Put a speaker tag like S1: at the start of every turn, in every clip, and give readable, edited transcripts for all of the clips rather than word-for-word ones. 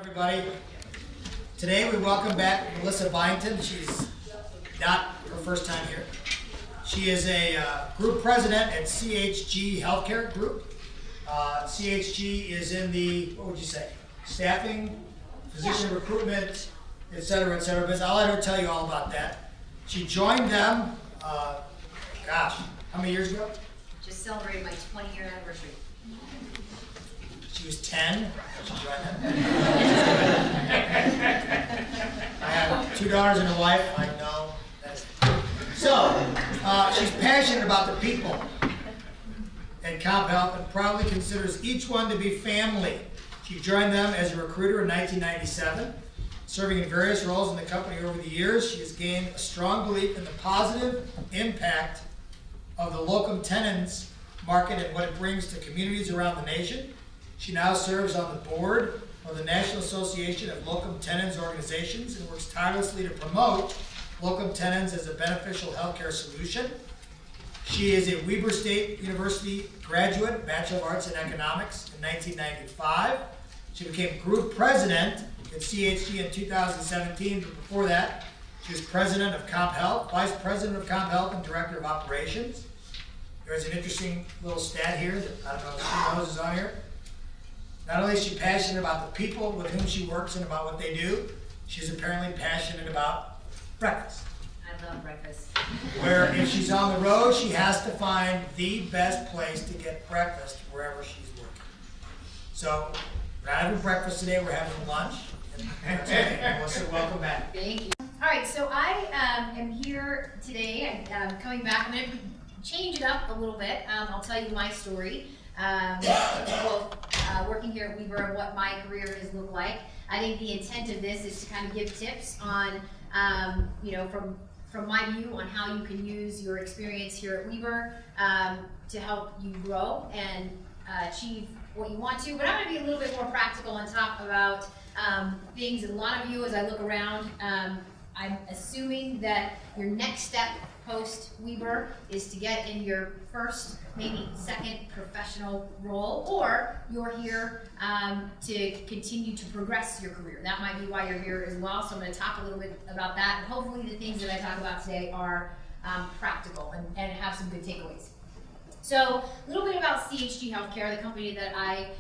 S1: Everybody, today we welcome back Melissa Byington. She's not her first time here. She is a group president at CHG Healthcare Group. CHG is in the, what would you say, staffing, physician recruitment, et cetera, business. I'll let her tell you all about that. She joined them, gosh, how many years ago?
S2: Just celebrated my 20-year anniversary.
S1: She was 10 when she joined them. I have 2 daughters and a wife. I know. So, she's passionate about the people at Comp Health and proudly considers each one to be family. She joined them as a recruiter in 1997. Serving in various roles in the company over the years, she has gained a strong belief in the positive impact of the locum tenens market and what it brings to communities around the nation. She now serves on the board of the National Association of Locum Tenens Organizations and works tirelessly to promote locum tenens as a beneficial healthcare solution. She is a Weber State University graduate, Bachelor of Arts in Economics in 1995. She became group president at CHG in 2017, but before that, she was president of Comp Health, vice president of Comp Health, and director of operations. There's an interesting little stat here that I don't know if she knows is on here. Not only is she passionate about the people with whom she works and about what they do, she's apparently passionate about breakfast.
S2: I love breakfast.
S1: Where if she's on the road, she has to find the best place to get breakfast wherever she's working. So, we're not having breakfast today, we're having lunch. That's okay. Melissa, welcome back.
S2: Thank you. All right, so I am here today. I'm coming back. I'm going to change it up a little bit. I'll tell you my story. Working here at Weber and what my career has looked like. I think the intent of this is to kind of give tips on, from my view on how you can use your experience here at Weber to help you grow and achieve what you want to. But I'm going to be a little bit more practical and talk about things. And a lot of you, as I look around, I'm assuming that your next step post Weber is to get in your first, maybe second professional role, or you're here to continue to progress your career. That might be why you're here as well. So I'm going to talk a little bit about that. And hopefully the things that I talk about today are practical and have some good takeaways. So a little bit about CHG Healthcare, the company that I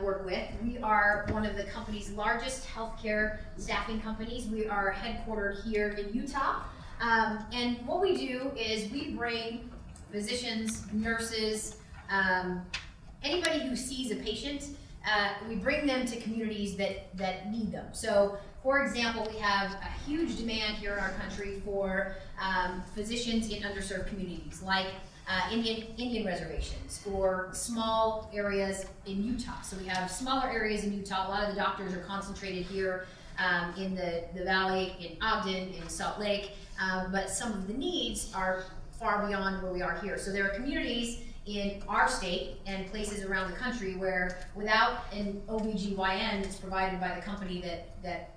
S2: work with. We are one of the company's largest healthcare staffing companies. We are headquartered here in Utah. And what we do is we bring physicians, nurses, anybody who sees a patient, we bring them to communities that need them. So, for example, we have a huge demand here in our country for physicians in underserved communities, like Indian reservations or small areas in Utah. So we have smaller areas in Utah. A lot of the doctors are concentrated here in the valley, in Ogden, in Salt Lake, but some of the needs are far beyond where we are here. So there are communities in our state and places around the country where without an OBGYN that's provided by the company that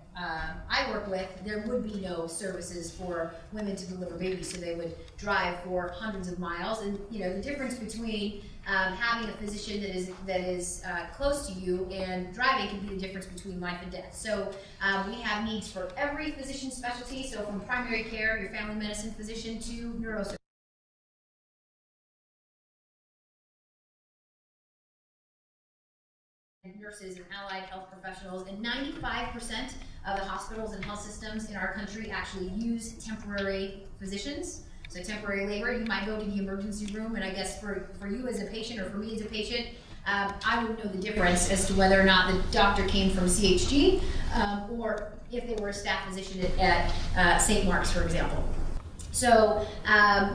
S2: I work with, there would be no services for women to deliver babies, so they would drive for hundreds of miles. And the difference between having a physician that is close to you and driving can be the difference between life and death. So we have needs for every physician specialty, so from primary care, your family medicine physician, to neurosurgery. Nurses and allied health professionals, and 95% of the hospitals and health systems in our country actually use temporary physicians. So temporary labor. You might go to the emergency room, and I guess for you as a patient or for me as a patient, I would know the difference as to whether or not the doctor came from CHG or if they were a staff physician at St. Mark's, for example. So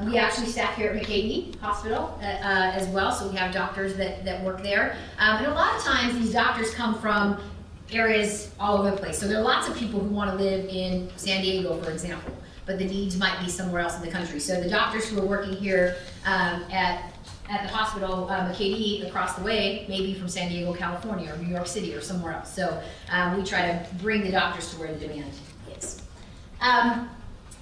S2: we actually staff here at McKay Hospital as well, so we have doctors that work there. And a lot of times these doctors come from areas all over the place. So there are lots of people who want to live in San Diego, for example, but the needs might be somewhere else in the country. So the doctors who are working here at the hospital, McKay across the way, maybe from San Diego, California, or New York City, or somewhere else. So we try to bring the doctors to where the demand is.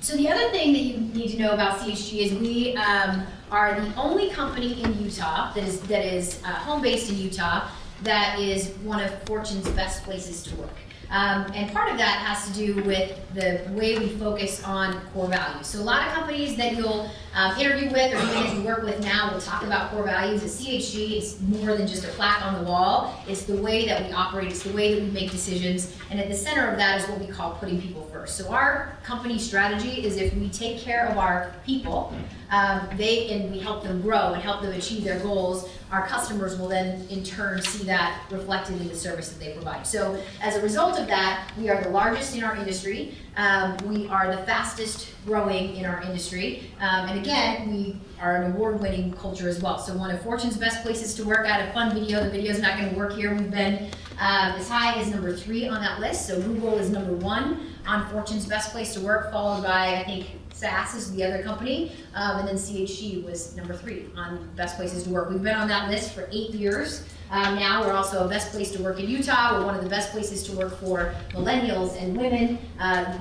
S2: So the other thing that you need to know about CHG is we are the only company in Utah that is home-based in Utah that is one of Fortune's best places to work. And part of that has to do with the way we focus on core values. So a lot of companies that you'll interview with or even as you work with now will talk about core values. At CHG, it's more than just a plaque on the wall. It's the way that we operate. It's the way that we make decisions. And at the center of that is what we call putting people first. So our company strategy is if we take care of our people, and we help them grow and help them achieve their goals, our customers will then in turn see that reflected in the service that they provide. So as a result of that, we are the largest in our industry. We are the fastest growing in our industry. And again, we are an award-winning culture as well. So one of Fortune's best places to work. I had a fun video. The video's not going to work here. We've been as high as number 3 on that list. So Google is number 1 on Fortune's best place to work, followed by, I think, SAS is the other company, and then CHG was number 3 on best places to work. We've been on that list for 8 years. Now we're also a best place to work in Utah. We're one of the best places to work for millennials and women.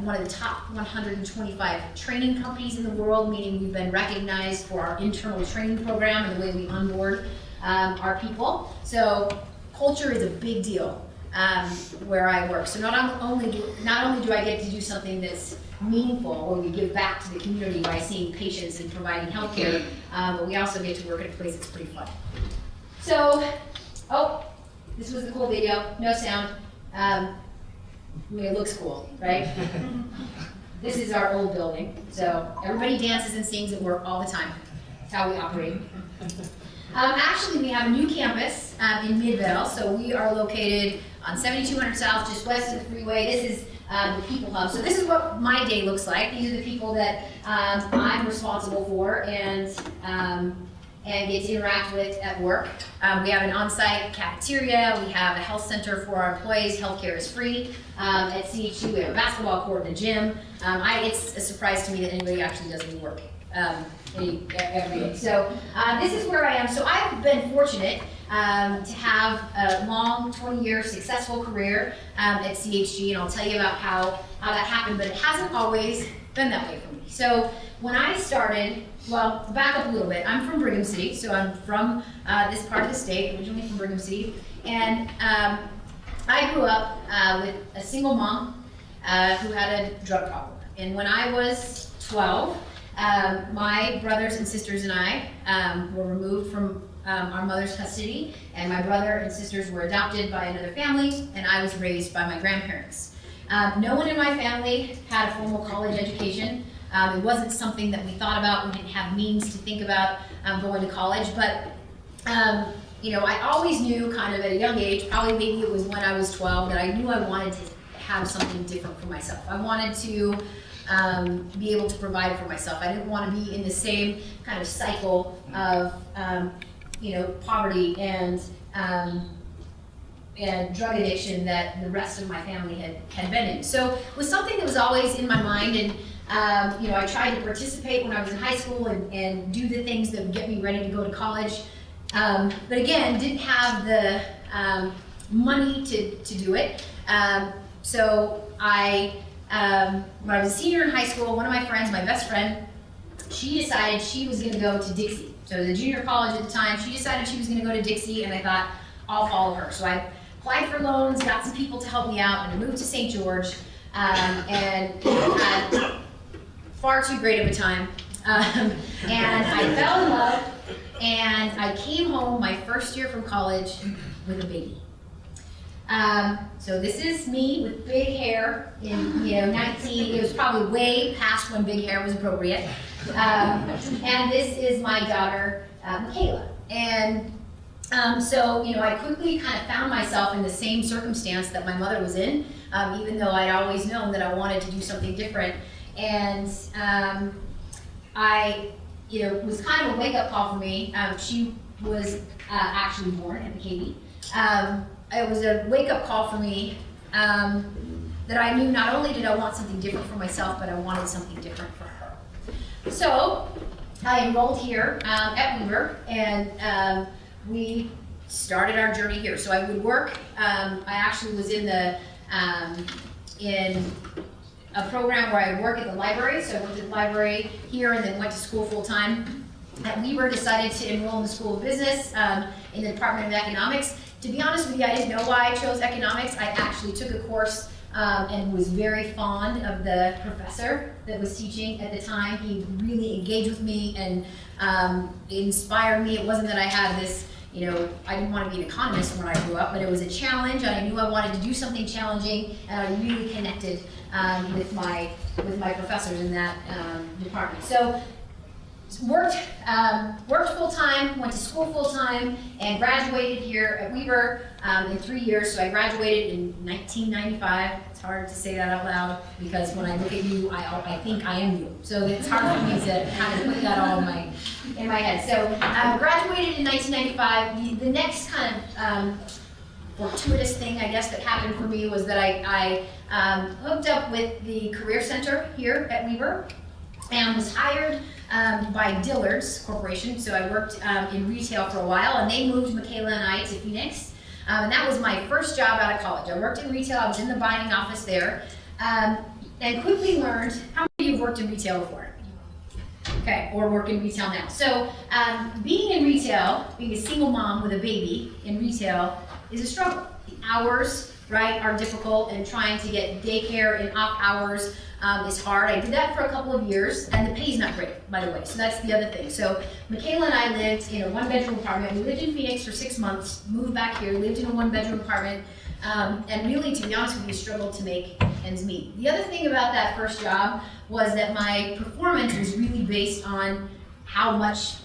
S2: One of the top 125 training companies in the world, meaning we've been recognized for our internal training program and the way we onboard our people. So culture is a big deal where I work. So not only do I get to do something that's meaningful, or we give back to the community by seeing patients and providing healthcare, but we also get to work at a place that's pretty fun. So, this was the cool video, no sound. I mean, it looks cool, right? This is our old building, so everybody dances and sings at work all the time. That's how we operate. Actually, we have a new campus in Midvale, so we are located on 7200 South, just west of the freeway. This is the People Hub. So this is what my day looks like. These are the people that I'm responsible for and get to interact with at work. We have an on-site cafeteria. We have a health center for our employees. Healthcare is free. At CHU, we have a basketball court and a gym. It's a surprise to me that anybody actually does any work every day. So this is where I am. So I've been fortunate to have a long 20-year successful career at CHG, and I'll tell you about how that happened, but it hasn't always been that way for me. So when I started, well, back up a little bit, I'm from Brigham City, so I'm from this part of the state, originally from Brigham City, and I grew up with a single mom who had a drug problem. And when I was 12, my brothers and sisters and I were removed from our mother's custody, and my brother and sisters were adopted by another family, and I was raised by my grandparents. No one in my family had a formal college education. It wasn't something that we thought about. We didn't have means to think about going to college, but I always knew kind of at a young age, probably maybe it was when I was 12, that I knew I wanted to have something different for myself. I wanted to be able to provide for myself. I didn't want to be in the same kind of cycle of poverty and drug addiction that the rest of my family had been in. So it was something that was always in my mind, and I tried to participate when I was in high school and do the things that would get me ready to go to college. But again, didn't have the money to do it. So when I was a senior in high school, one of my friends, my best friend, she decided she was going to go to Dixie. So the junior college at the time, she decided she was going to go to Dixie, and I thought, I'll follow her. So I applied for loans, got some people to help me out, and I moved to St. George, and had far too great of a time. And I fell in love, and I came home my first year from college with a baby. So this is me with big hair in 19, it was probably way past when big hair was appropriate. And this is my daughter, Michaela. And so I quickly kind of found myself in the same circumstance that my mother was in, even though I'd always known that I wanted to do something different. And it was kind of a wake-up call for me. She was actually born at Katie. It was a wake-up call for me that I knew not only did I want something different for myself, but I wanted something different for her. So I enrolled here at Weaver, and we started our journey here. So I would work. I actually was in a program where I would work at the library. So I worked at the library here and then went to school full-time. At Weaver, decided to enroll in the School of Business in the Department of Economics. To be honest with you, I didn't know why I chose economics. I actually took a course and was very fond of the professor that was teaching at the time. He really engaged with me and inspired me. It wasn't that I had this, you know, I didn't want to be an economist when I grew up, but it was a challenge, and I knew I wanted to do something challenging, and I really connected with my professors in that department. So worked full-time, went to school full-time, and graduated here at Weber in 3 years. So I graduated in 1995. It's hard to say that out loud because when I look at you, I think I am you. So it's hard for me to kind of put that all in my head. So graduated in 1995. The next kind of fortuitous thing, I guess, that happened for me was that I hooked up with the Career Center here at Weber and was hired by Dillard's Corporation. So I worked in retail for a while, and they moved Michaela and I to Phoenix. And that was my first job out of college. I worked in retail. I was in the buying office there, and quickly learned. How many of you have worked in retail before? Okay, or work in retail now. So being in retail, being a single mom with a baby in retail is a struggle. The hours, right, are difficult, and trying to get daycare in off hours is hard. I did that for a couple of years, and the pay's not great, by the way. So that's the other thing. So Michaela and I lived in a one-bedroom apartment. We lived in Phoenix for 6 months, moved back here, lived in a one-bedroom apartment, and really, to be honest with you, struggled to make ends meet. The other thing about that first job was that my performance was really based on how much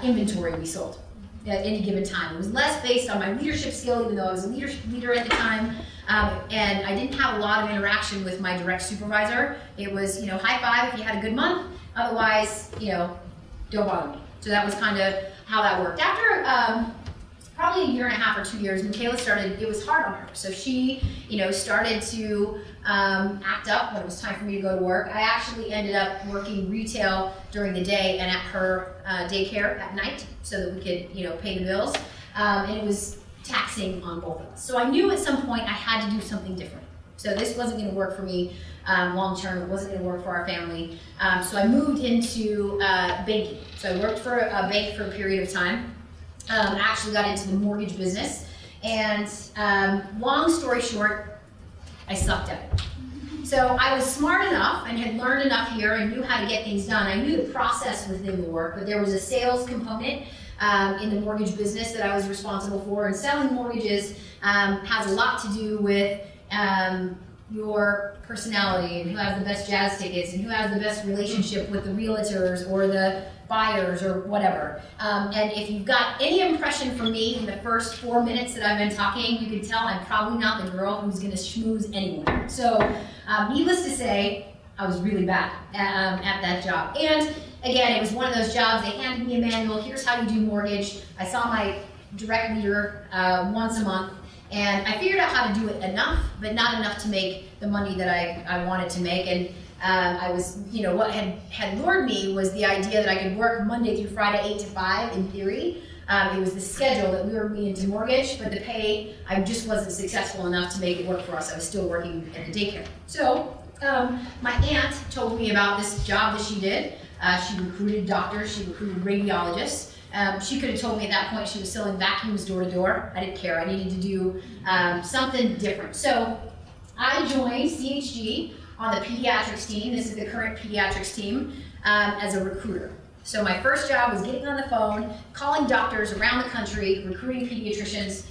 S2: inventory we sold at any given time. It was less based on my leadership skill, even though I was a leader at the time, and I didn't have a lot of interaction with my direct supervisor. It was, you know, high five if you had a good month, otherwise, you know, don't bother me. So that was kind of how that worked. After probably a year and a half or 2 years, Michaela started, it was hard on her. So she, you know, started to act up when it was time for me to go to work. I actually ended up working retail during the day and at her daycare at night so that we could, you know, pay the bills. And it was taxing on both of us. So I knew at some point I had to do something different. So this wasn't going to work for me long term. It wasn't going to work for our family. So I moved into banking. So I worked for a bank for a period of time. Actually got into the mortgage business, and long story short, I sucked at it. So I was smart enough and had learned enough here and knew how to get things done. I knew the process within the work, but there was a sales component in the mortgage business that I was responsible for, and selling mortgages has a lot to do with your personality and who has the best jazz tickets and who has the best relationship with the realtors or the buyers or whatever. And if you've got any impression from me in the first 4 minutes that I've been talking, you can tell I'm probably not the girl who's going to schmooze anyone. So needless to say, I was really bad at that job. And again, it was one of those jobs, they handed me a manual, here's how you do mortgage. I saw my direct leader once a month, and I figured out how to do it enough, but not enough to make the money that I wanted to make. And I was, you know, what had lured me was the idea that I could work Monday through Friday, 8 to 5 in theory. It was the schedule that lured me into mortgage, but the pay, I just wasn't successful enough to make it work for us. I was still working at the daycare. So my aunt told me about this job that she did. She recruited doctors, she recruited radiologists. She could have told me at that point she was selling vacuums door to door. I didn't care. I needed to do something different. So I joined CHG on the pediatrics team. This is the current pediatrics team as a recruiter. So my first job was getting on the phone, calling doctors around the country, recruiting pediatricians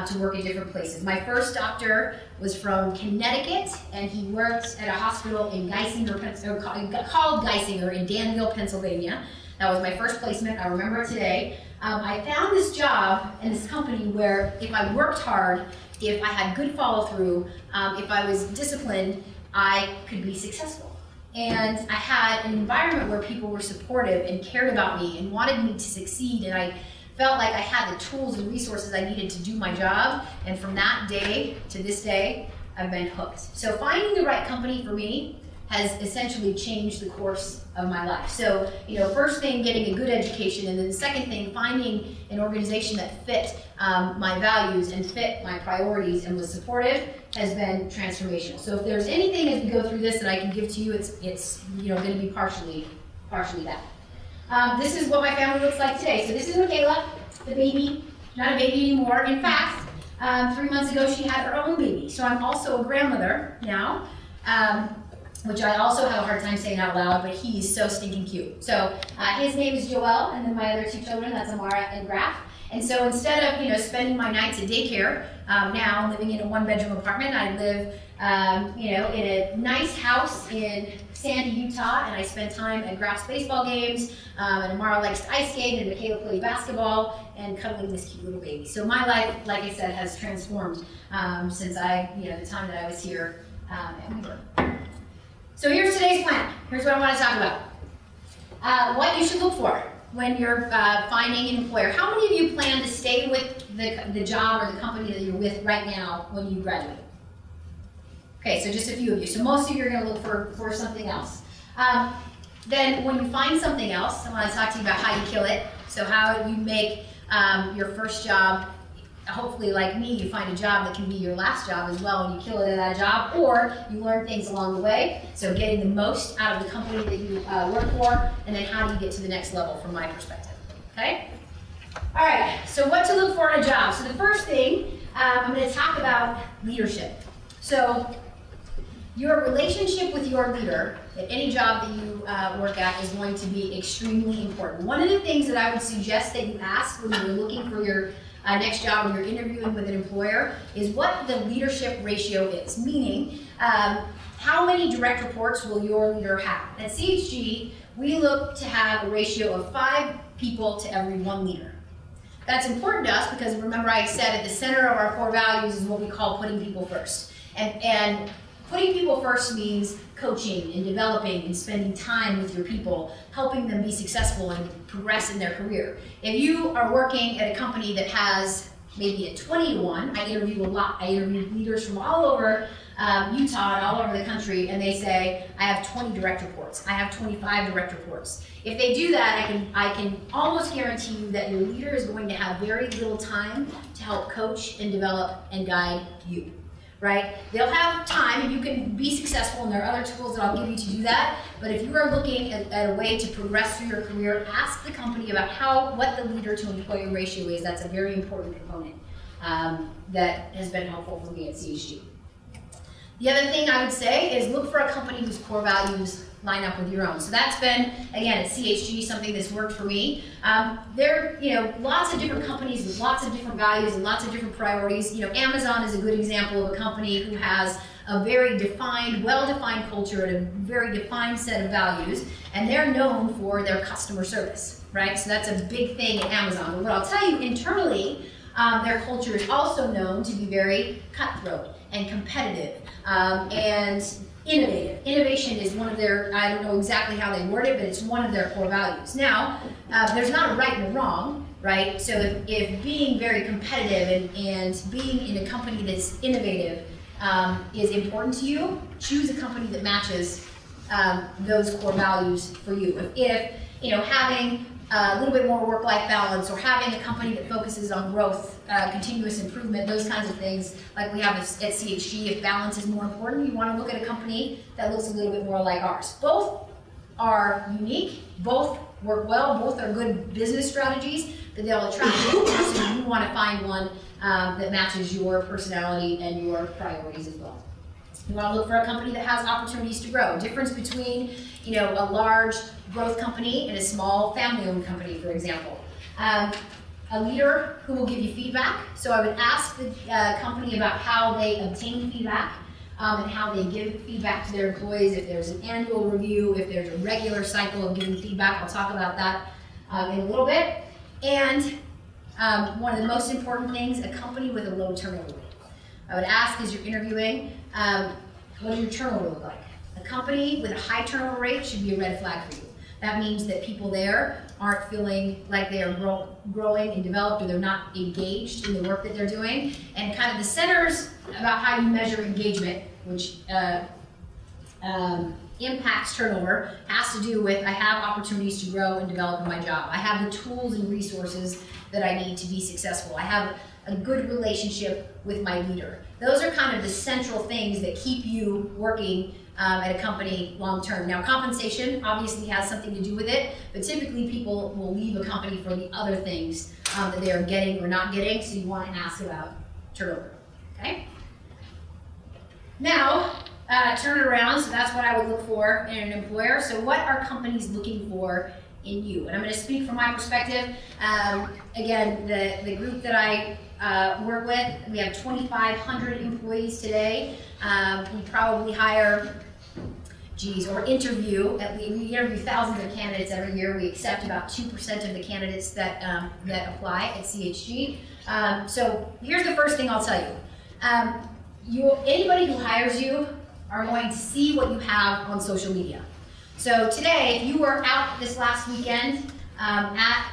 S2: to work in different places. My first doctor was from Connecticut, and he worked at a hospital in called Geisinger in Danville, Pennsylvania. That was my first placement. I remember it today. I found this job in this company where if I worked hard, if I had good follow through, if I was disciplined, I could be successful. And I had an environment where people were supportive and cared about me and wanted me to succeed, and I felt like I had the tools and resources I needed to do my job. And from that day to this day, I've been hooked. So finding the right company for me has essentially changed the course of my life. So, you know, first thing, getting a good education, and then the second thing, finding an organization that fit my values and fit my priorities and was supportive has been transformational. So if there's anything as we go through this that I can give to you, it's you know, going to be partially that. This is what my family looks like today. So this is Michaela, the baby, not a baby anymore. In fact, 3 months ago, she had her own baby. So I'm also a grandmother now, which I also have a hard time saying out loud, but he's so stinking cute. So his name is Joel, and then my other 2 children, that's Amara and Graf. And so instead of, spending my nights at daycare, now I'm living in a 1-bedroom apartment. I live, in a nice house in Sandy, Utah, and I spend time at Graf's baseball games, and Amara likes to ice skate, and Michaela play basketball, and cuddling this cute little baby. So my life, like I said, has transformed since the time that I was here at Weaver. So here's today's plan. Here's what I want to talk about. What you should look for when you're finding an employer. How many of you plan to stay with the job or the company that you're with right now when you graduate? Okay, so just a few of you. So most of you are going to look for something else. Then when you find something else, I want to talk to you about how you kill it. So how you make your first job, hopefully like me, you find a job that can be your last job as well and you kill it at that job, or you learn things along the way. So getting the most out of the company that you work for, and then how do you get to the next level from my perspective, okay? All right, so what to look for in a job. So the first thing, I'm going to talk about leadership. So your relationship with your leader at any job that you work at is going to be extremely important. One of the things that I would suggest that you ask when you're looking for your next job, when you're interviewing with an employer, is what the leadership ratio is. Meaning, how many direct reports will your leader have? At CHG, we look to have a ratio of 5 people to every 1 leader. That's important to us because remember I said at the center of our core values is what we call putting people first. And putting people first means coaching and developing and spending time with your people, helping them be successful and progress in their career. If you are working at a company that has maybe a 20-to-1, I interview a lot. I interview leaders from all over Utah and all over the country, and they say, I have 20 direct reports. I have 25 direct reports. If they do that, I can almost guarantee you that your leader is going to have very little time to help coach and develop and guide you. Right? They'll have time and you can be successful, and there are other tools that I'll give you to do that. But if you are looking at a way to progress through your career, ask the company about what the leader to employee ratio is. That's a very important component that has been helpful for me at CHG. The other thing I would say is look for a company whose core values line up with your own. So that's been, again, at CHG, something that's worked for me. There are, lots of different companies with lots of different values and lots of different priorities. Amazon is a good example of a company who has a very defined, well-defined culture and a very defined set of values, and they're known for their customer service, right? So that's a big thing at Amazon. But what I'll tell you, internally, their culture is also known to be very cutthroat and competitive and innovative. Innovation is one of their, I don't know exactly how they word it, but it's one of their core values. Now, there's not a right and a wrong, right? So if being very competitive and being in a company that's innovative is important to you, choose a company that matches those core values for you. If having a little bit more work-life balance, or having a company that focuses on growth, continuous improvement, those kinds of things, like we have at CHG, if balance is more important, you want to look at a company that looks a little bit more like ours. Both are unique, both work well, both are good business strategies that they'll attract you, so you want to find one that matches your personality and your priorities as well. You want to look for a company that has opportunities to grow. Difference between, a large growth company and a small family-owned company, for example. A leader who will give you feedback. So I would ask the company about how they obtain feedback and how they give feedback to their employees. If there's an annual review, if there's a regular cycle of giving feedback, I'll talk about that in a little bit. And one of the most important things, a company with a low turnover rate. I would ask as you're interviewing, what does your turnover look like? A company with a high turnover rate should be a red flag for you. That means that people there aren't feeling like they are growing and developed, or they're not engaged in the work that they're doing. And kind of the centers about how you measure engagement, which impacts turnover, has to do with I have opportunities to grow and develop in my job. I have the tools and resources that I need to be successful. I have a good relationship with my leader. Those are kind of the central things that keep you working at a company long term. Now, compensation obviously has something to do with it, but typically people will leave a company for the other things that they are getting or not getting, so you want to ask about turnover, okay? Now, turn it around, so that's what I would look for in an employer. So what are companies looking for in you? And I'm going to speak from my perspective. Again, the group that I work with, we have 2,500 employees today. We probably hire, or interview, we interview thousands of candidates every year. We accept about 2% of the candidates that apply at CHG. So here's the first thing I'll tell you. Anybody who hires you are going to see what you have on social media. So today, if you were out this last weekend at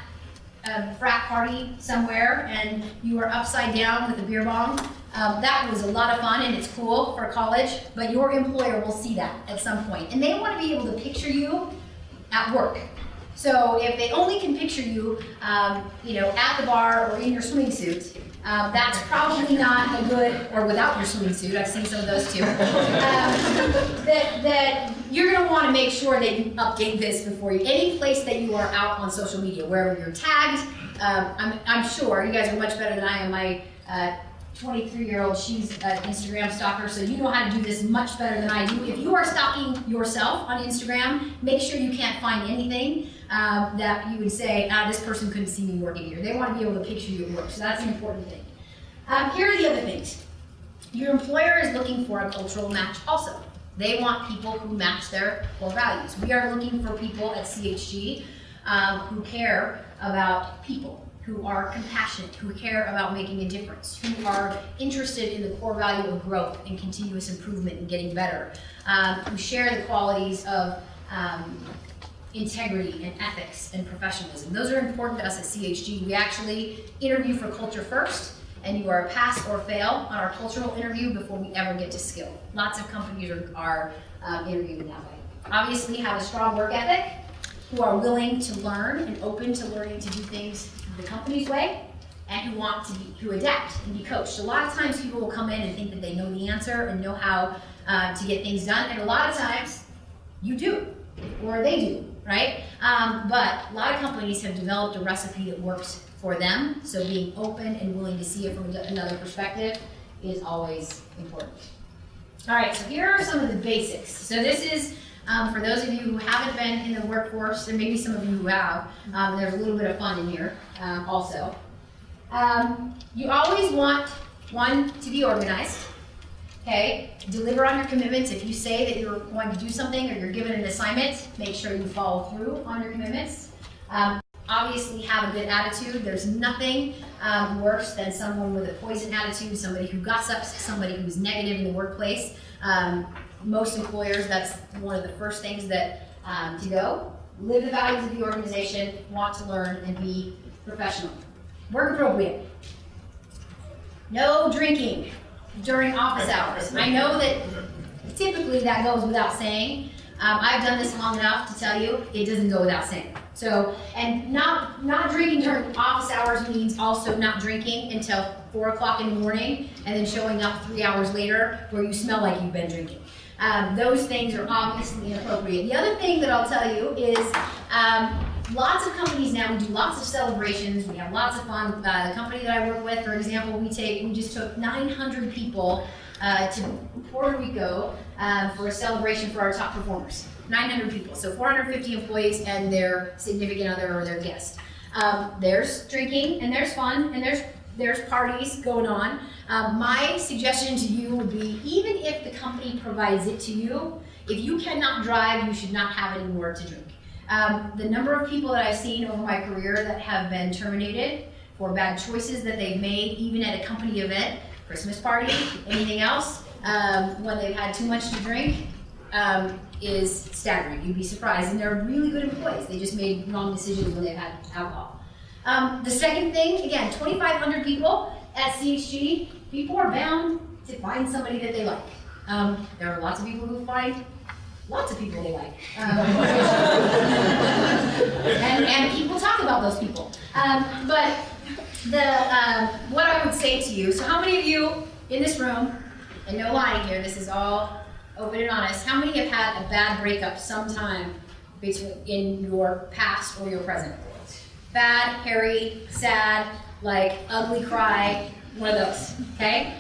S2: a frat party somewhere and you were upside down with a beer bong, that was a lot of fun and it's cool for college, but your employer will see that at some point. And they want to be able to picture you at work. So if they only can picture you, at the bar or in your swimming suit, that's probably not a good, or without your swimming suit, I've seen some of those too, that you're going to want to make sure that you update this before you, any place that you are out on social media, wherever you're tagged. I'm sure you guys are much better than I am. My 23-year-old, she's an Instagram stalker, so you know how to do this much better than I do. If you are stalking yourself on Instagram, make sure you can't find anything that you would say, this person couldn't see me working here. They want to be able to picture you at work, so that's an important thing. Here are the other things. Your employer is looking for a cultural match also. They want people who match their core values. We are looking for people at CHG who care about people, who are compassionate, who care about making a difference, who are interested in the core value of growth and continuous improvement and getting better, who share the qualities of integrity and ethics and professionalism. Those are important to us at CHG. We actually interview for culture first, and you are a pass or fail on our cultural interview before we ever get to skill. Lots of companies are interviewing that way. Obviously, have a strong work ethic, who are willing to learn and open to learning to do things the company's way, and who adapt and be coached. A lot of times people will come in and think that they know the answer and know how to get things done, and a lot of times you do, or they do, right? But a lot of companies have developed a recipe that works for them, so being open and willing to see it from another perspective is always important. All right, so here are some of the basics. So this is for those of you who haven't been in the workforce, and maybe some of you who have, there's a little bit of fun in here also. You always want, one, to be organized, okay? Deliver on your commitments. If you say that you're going to do something or you're given an assignment, make sure you follow through on your commitments. Obviously have a good attitude. There's nothing worse than someone with a poison attitude, somebody who gossips, somebody who's negative in the workplace. Most employers, that's one of the first things that to go. Live the values of the organization, want to learn, and be professional. Work appropriate. No drinking during office hours. I know that typically that goes without saying. I've done this long enough to tell you it doesn't go without saying. So, and not drinking during office hours means also not drinking until 4 o'clock in the morning and then showing up 3 hours later where you smell like you've been drinking. Those things are obviously inappropriate. The other thing that I'll tell you is lots of companies now, we do lots of celebrations, we have lots of fun. The company that I work with, for example, we just took 900 people to Puerto Rico for a celebration for our top performers. 900 people, so 450 employees and their significant other or their guest. There's drinking and there's fun and there's parties going on. My suggestion to you would be, even if the company provides it to you, if you cannot drive, you should not have any more to drink. The number of people that I've seen over my career that have been terminated for bad choices that they've made, even at a company event, Christmas party, anything else, when they've had too much to drink, is staggering. You'd be surprised. And they're really good employees. They just made wrong decisions when they've had alcohol. The second thing, again, 2,500 people at CHG, people are bound to find somebody that they like. There are lots of people who find lots of people they like. And people talk about those people. But what I would say to you, so how many of you in this room, and no lying here, this is all open and honest, how many have had a bad breakup sometime in your past or your present? Bad, hairy, sad, like ugly cry, one of those, okay?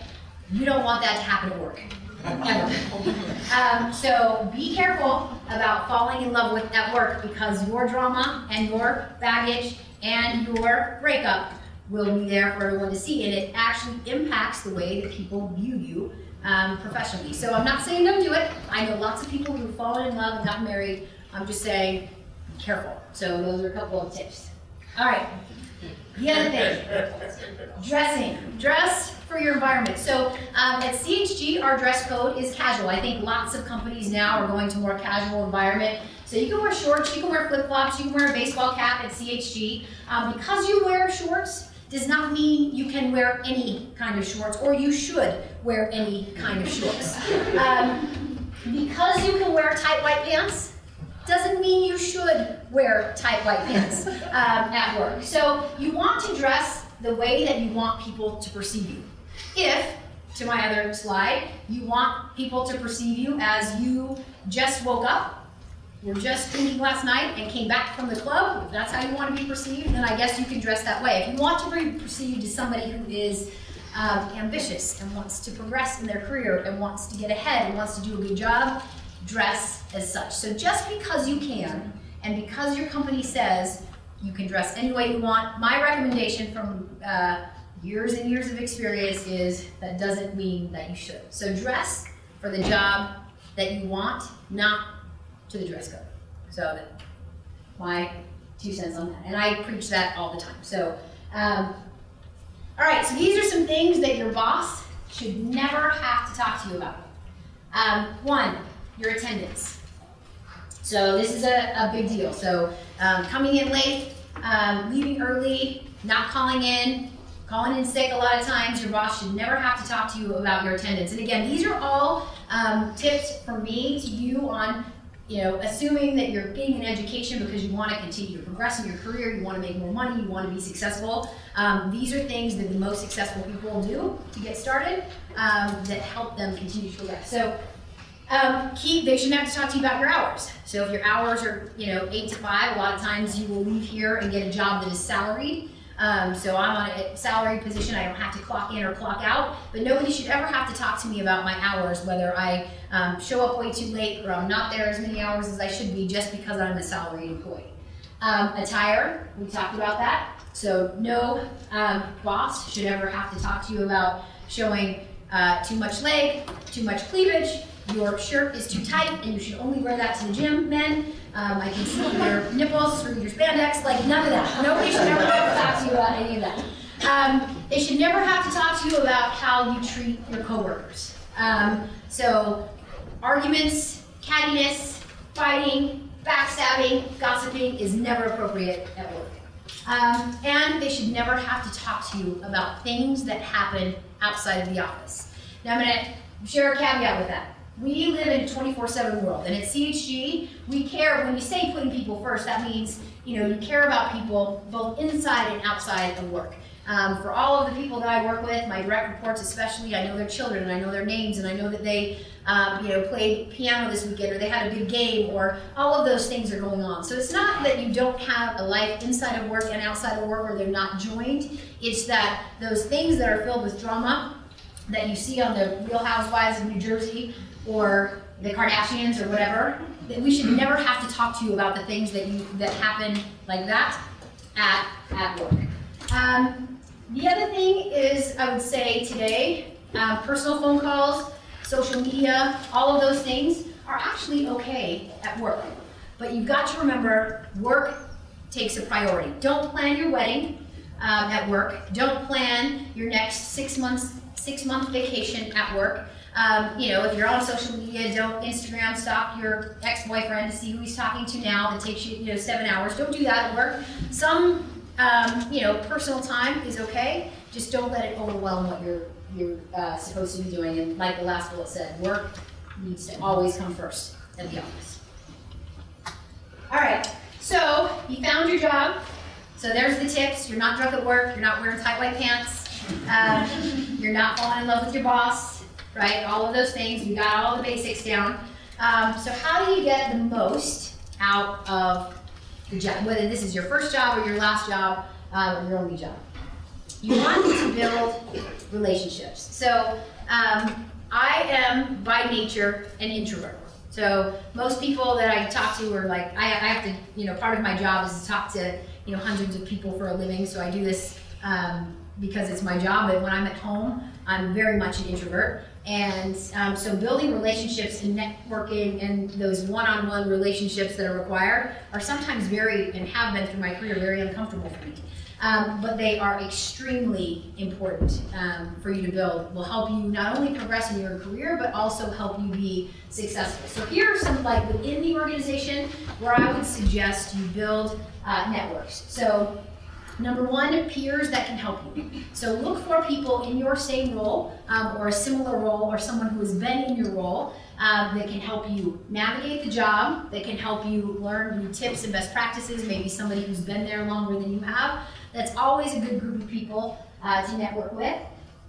S2: You don't want that to happen at work, ever. So be careful about falling in love with at work, because your drama and your baggage and your breakup will be there for everyone to see, and it actually impacts the way that people view you professionally. So I'm not saying don't do it. I know lots of people who've fallen in love and got married. I'm just saying, be careful. So those are a couple of tips. All right. The other thing, dressing. Dress for your environment. So at CHG, our dress code is casual. I think lots of companies now are going to more casual environment. So you can wear shorts, you can wear flip-flops, you can wear a baseball cap at CHG. Because you wear shorts does not mean you can wear any kind of shorts, or you should wear any kind of shorts. Because you can wear tight white pants doesn't mean you should wear tight white pants at work. So you want to dress the way that you want people to perceive you. If, to my other slide, you want people to perceive you as you just woke up, were just drinking last night and came back from the club, if that's how you want to be perceived, then I guess you can dress that way. If you want to be perceived as somebody who is ambitious and wants to progress in their career and wants to get ahead and wants to do a good job, dress as such. So just because you can, and because your company says you can dress any way you want, my recommendation from years and years of experience is that doesn't mean that you should. So dress for the job that you want, not to the dress code. So that my 2 cents on that. And I preach that all the time. So, all right, so these are some things that your boss should never have to talk to you about. 1, your attendance. So this is a big deal. So coming in late, leaving early, not calling in sick a lot of times, your boss should never have to talk to you about your attendance. And again, these are all tips from me to you on, assuming that you're getting an education because you want to continue to progress in your career, you want to make more money, you want to be successful. These are things that the most successful people do to get started that help them continue to progress. So they shouldn't have to talk to you about your hours. So if your hours are 8 to 5, a lot of times you will leave here and get a job that is salaried. So I'm on a salary position, I don't have to clock in or clock out, but nobody should ever have to talk to me about my hours, whether I show up way too late or I'm not there as many hours as I should be just because I'm a salaried employee. Attire, we talked about that. So no boss should ever have to talk to you about showing too much leg, too much cleavage, your shirt is too tight and you should only wear that to the gym, men. I can see your nipples through your spandex, like none of that. Nobody should ever have to talk to you about any of that. They should never have to talk to you about how you treat your coworkers. So arguments, cattiness, fighting, backstabbing, gossiping is never appropriate at work. And they should never have to talk to you about things that happen outside of the office. Now I'm going to share a caveat with that. We live in a 24/7 world, and at CHG, we care. When you say putting people first, that means you care about people both inside and outside of work. For all of the people that I work with, my direct reports especially, I know their children, and I know their names, and I know that they played piano this weekend, or they had a big game, or all of those things are going on. So it's not that you don't have a life inside of work and outside of work, or they're not joined. It's that those things that are filled with drama that you see on the Real Housewives of New Jersey, or the Kardashians, or whatever, that we should never have to talk to you about the things that happen like that at work. The other thing is, I would say today, personal phone calls, social media, all of those things are actually okay at work. But you've got to remember, work takes a priority. Don't plan your wedding at work. Don't plan your next 6-month vacation at work. If you're on social media, don't Instagram stalk your ex-boyfriend to see who he's talking to now. That takes you, 7 hours. Don't do that at work. Some, personal time is okay. Just don't let it overwhelm what you're supposed to be doing. And like the last bullet said, work needs to always come first at the office. All right. So you found your job. So there's the tips. You're not drunk at work. You're not wearing tight white pants. You're not falling in love with your boss. Right, all of those things, we got all the basics down. So how do you get the most out of the job, whether this is your first job or your last job or your only job? you want to build relationships. So I am by nature an introvert. So most people that I talk to are like, I have to, part of my job is to talk to, hundreds of people for a living. So I do this because it's my job. But when I'm at home, I'm very much an introvert. And so building relationships and networking and those one-on-one relationships that are required are sometimes and have been through my career, very uncomfortable for me. But they are extremely important for you to build. Will help you not only progress in your career, but also help you be successful. So here are some, like, within the organization where I would suggest you build networks. So number one, peers that can help you. So look for people in your same role or a similar role, or someone who has been in your role that can help you navigate the job, that can help you learn new tips and best practices, maybe somebody who's been there longer than you have. That's always a good group of people to network with.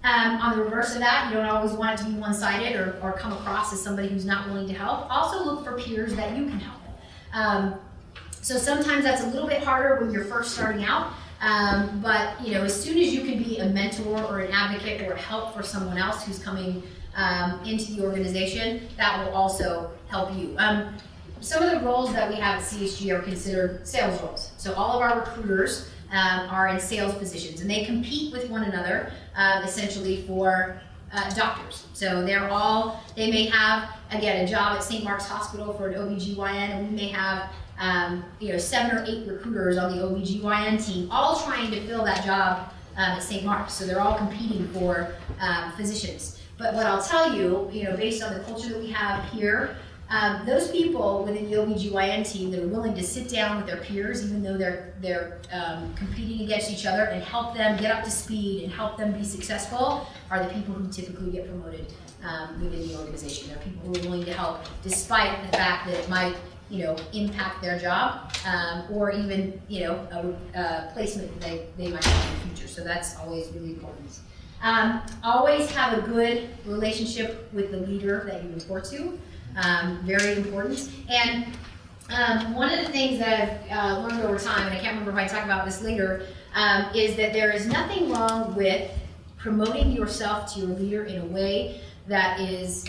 S2: On the reverse of that, you don't always want it to be one-sided or come across as somebody who's not willing to help. Also look for peers that you can help. So sometimes that's a little bit harder when you're first starting out. But as soon as you can be a mentor or an advocate or help for someone else who's coming into the organization, that will also help you. Some of the roles that we have at CHG are considered sales roles. So all of our recruiters are in sales positions, and they compete with one another essentially for doctors. So they may have, again, a job at St. Mark's Hospital for an OBGYN, and we may have 7 or 8 recruiters on the OBGYN team, all trying to fill that job at St. Mark's. So they're all competing for physicians. But what I'll tell you, based on the culture that we have here, those people within the OBGYN team that are willing to sit down with their peers, even though they're competing against each other, and help them get up to speed and help them be successful, are the people who typically get promoted within the organization. They're people who are willing to help despite the fact that it might impact their job, or even, a placement that they might have in the future. So that's always really important. Always have a good relationship with the leader that you report to. Very important. And one of the things that I've learned over time, and I can't remember if I talk about this later, is that there is nothing wrong with promoting yourself to your leader in a way that is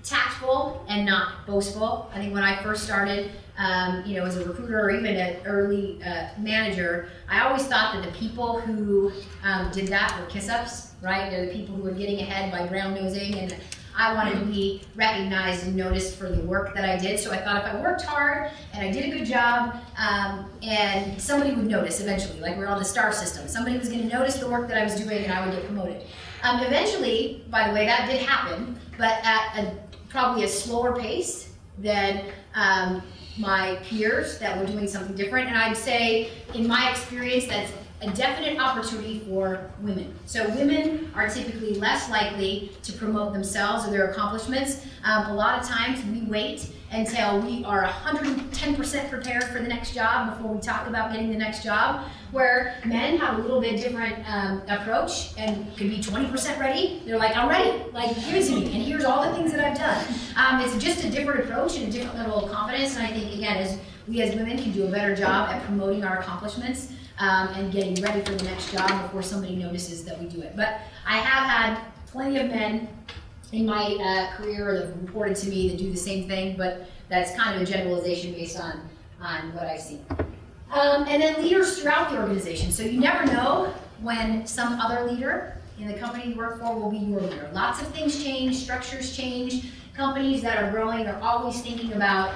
S2: tactful and not boastful. I think when I first started, as a recruiter or even an early manager, I always thought that the people who did that were kiss-ups, right? They're the people who were getting ahead by brown-nosing, and I wanted to be recognized and noticed for the work that I did. So I thought if I worked hard and I did a good job, and somebody would notice eventually, like we're on the star system, somebody was going to notice the work that I was doing and I would get promoted. Eventually, by the way, that did happen, but at probably a slower pace than my peers that were doing something different. And I'd say, in my experience, that's a definite opportunity for women. So women are typically less likely to promote themselves or their accomplishments. A lot of times we wait until we are 110% prepared for the next job before we talk about getting the next job, where men have a little bit different approach and could be 20% ready. They're like, I'm ready, like, give it to me, and here's all the things that I've done. It's just a different approach and a different level of confidence, and I think, again, we as women can do a better job at promoting our accomplishments and getting ready for the next job before somebody notices that we do it. But I have had plenty of men in my career that have reported to me that do the same thing, but that's kind of a generalization based on what I've seen. And then leaders throughout the organization. So you never know when some other leader in the company you work for will be your leader. Lots of things change, structures change. Companies that are growing are always thinking about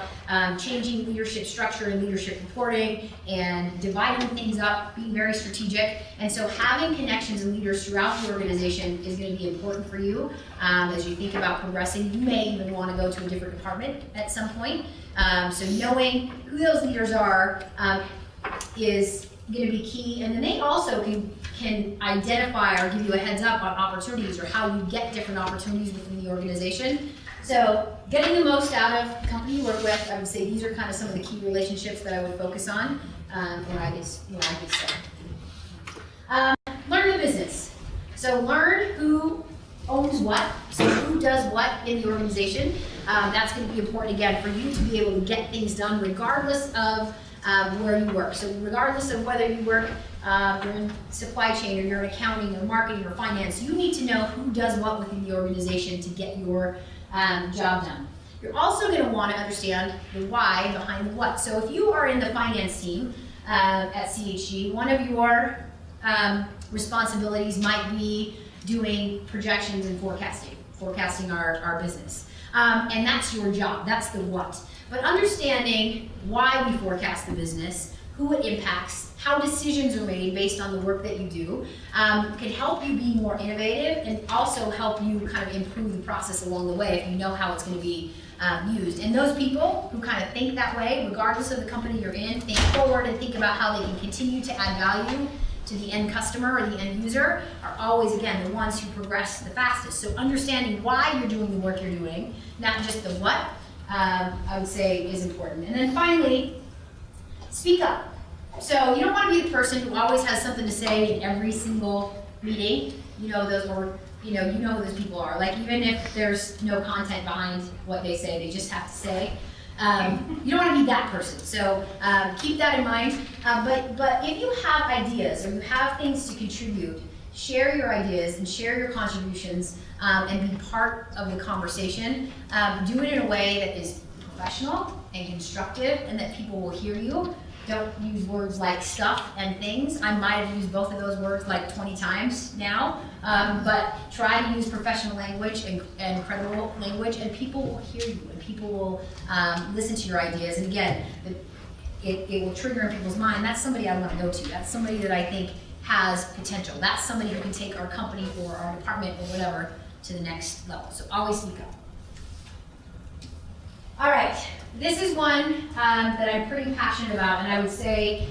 S2: changing leadership structure and leadership reporting and dividing things up, being very strategic. And so having connections and leaders throughout the organization is going to be important for you as you think about progressing. You may even want to go to a different department at some point. So knowing who those leaders are is going to be key. And then they also can identify or give you a heads up on opportunities or how you get different opportunities within the organization. So getting the most out of the company you work with, I would say these are kind of some of the key relationships that I would focus on when I get started. Learn the business. So learn who owns what, so who does what in the organization. That's going to be important, again, for you to be able to get things done regardless of where you work. So regardless of whether you work, you're in supply chain or you're in accounting or marketing or finance, you need to know who does what within the organization to get your job done. You're also going to want to understand the why behind the what. So if you are in the finance team at CHG, one of your responsibilities might be doing projections and forecasting our business. And that's your job, that's the what. But understanding why we forecast the business, who it impacts, how decisions are made based on the work that you do, can help you be more innovative and also help you kind of improve the process along the way if you know how it's going to be used. And those people who kind of think that way, regardless of the company you're in, think forward and think about how they can continue to add value to the end customer or the end user, are always, again, the ones who progress the fastest. So understanding why you're doing the work you're doing, not just the what, I would say is important. And then finally, speak up. So you don't want to be the person who always has something to say in every single meeting. You know those, or you know who those people are. Like, even if there's no content behind what they say, they just have to say. You don't want to be that person. So keep that in mind. But if you have ideas or you have things to contribute, share your ideas and share your contributions and be part of the conversation. Do it in a way that is professional and constructive and that people will hear you. Don't use words like stuff and things. I might have used both of those words like 20 times now, but try to use professional language and credible language, and people will hear you, and people will listen to your ideas. And again, it will trigger in people's mind, that's somebody I want to go to. That's somebody that I think has potential. That's somebody who can take our company or our department or whatever to the next level. So always speak up. All right, this is one that I'm pretty passionate about, and I would say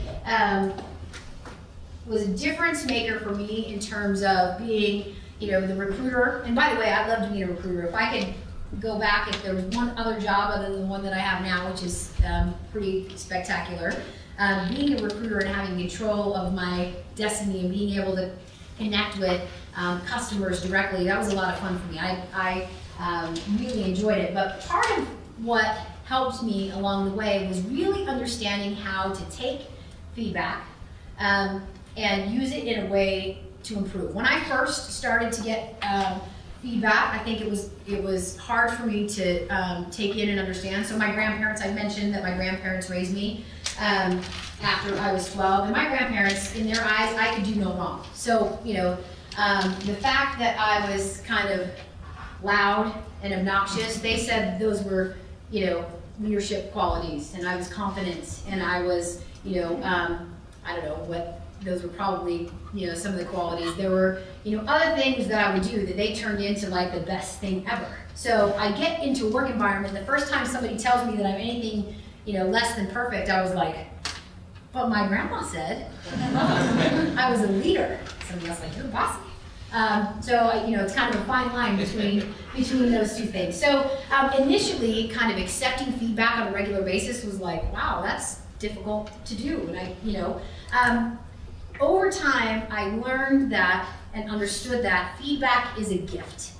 S2: was a difference maker for me in terms of being, the recruiter. And by the way, I'd love to be a recruiter. If I could go back, if there was one other job other than the one that I have now, which is pretty spectacular, being a recruiter and having control of my destiny and being able to connect with customers directly, that was a lot of fun for me. I really enjoyed it. But part of what helped me along the way was really understanding how to take feedback and use it in a way to improve. When I first started to get feedback, I think it was hard for me to take in and understand. So my grandparents, I mentioned that my grandparents raised me after I was 12, and my grandparents, in their eyes, I could do no wrong. So, the fact that I was kind of loud and obnoxious, they said those were, leadership qualities, and I was confident, and I was, I don't know what, those were probably, some of the qualities. There were, other things that I would do that they turned into like the best thing ever. So I get into a work environment, the first time somebody tells me that I'm anything, less than perfect, I was like, but my grandma said I was a leader. Somebody else like, you're bossy. So it's kind of a fine line between those two things. So initially, kind of accepting feedback on a regular basis was like, wow, that's difficult to do. And over time, I learned that and understood that feedback is a gift.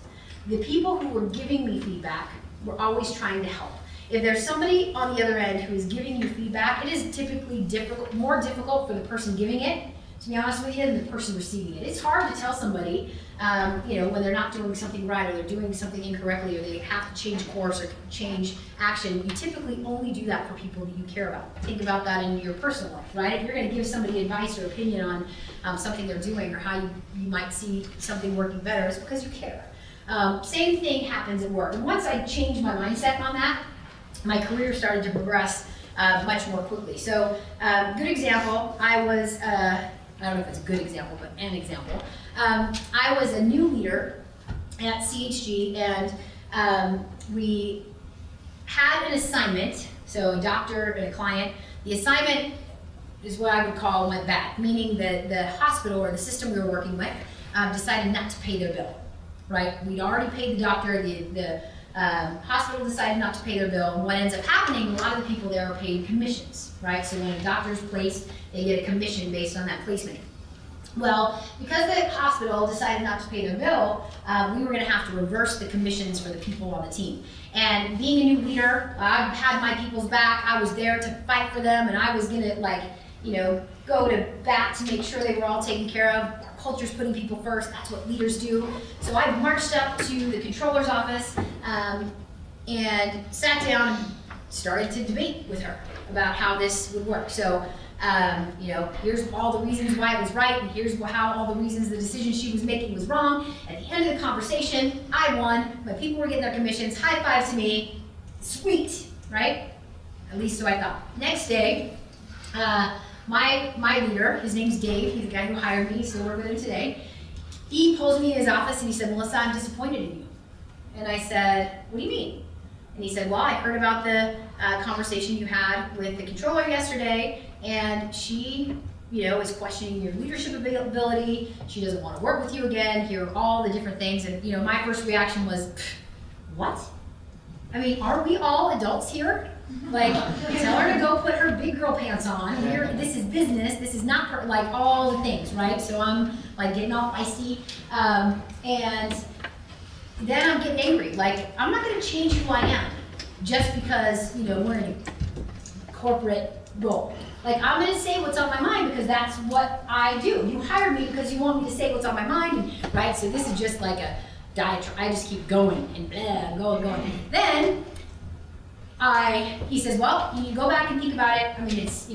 S2: The people who were giving me feedback were always trying to help. If there's somebody on the other end who is giving you feedback, it is typically more difficult for the person giving it, to be honest with you, than the person receiving it. It's hard to tell somebody, when they're not doing something right or they're doing something incorrectly or they have to change course or change action. You typically only do that for people that you care about. Think about that in your personal life, right? If you're going to give somebody advice or opinion on something they're doing or how you might see something working better, it's because you care. Same thing happens at work. And once I changed my mindset on that, my career started to progress much more quickly. So, good example, I was, I don't know if it's a good example, but an example. I was a new leader at CHG, and we had an assignment, so a doctor and a client. The assignment is what I would call went bad, meaning that the hospital or the system we were working with decided not to pay their bill, right? We'd already paid the doctor, the hospital decided not to pay their bill, and what ends up happening, a lot of the people there are paid commissions, right? So when a doctor's placed, they get a commission based on that placement. Well, because the hospital decided not to pay their bill, we were going to have to reverse the commissions for the people on the team. And being a new leader, I had my people's back. I was there to fight for them, and I was going to, go to bat to make sure they were all taken care of. Our culture's putting people first. That's what leaders do. So I marched up to the controller's office and sat down and started to debate with her about how this would work. So. Here's all the reasons why it was right, and here's how all the reasons the decision she was making was wrong. At the end of the conversation, I won. My people were getting their commissions. High five to me. Sweet, right? At least so I thought. Next day, my leader, his name's Dave. He's the guy who hired me, so we're with him today. He pulls me in his office and he said, "Melissa, I'm disappointed in you." And I said, "What do you mean?" And he said, "Well, I heard about the conversation you had with the controller yesterday, and she, is questioning your leadership ability. She doesn't want to work with you again. Here are all the different things." And, my first reaction was, what? I mean, are we all adults here? Like, tell her to go put her big girl pants on. This is business. This is not all the things, right? So I'm getting all feisty. And then I'm getting angry. I'm not going to change who I am just because, we're in a corporate role. I'm going to say what's on my mind because that's what I do. You hired me because you want me to say what's on my mind, right? So this is just like a diatribe. I just keep going and going. Then he says, "Well, you need to go back and think about it. I mean, it's,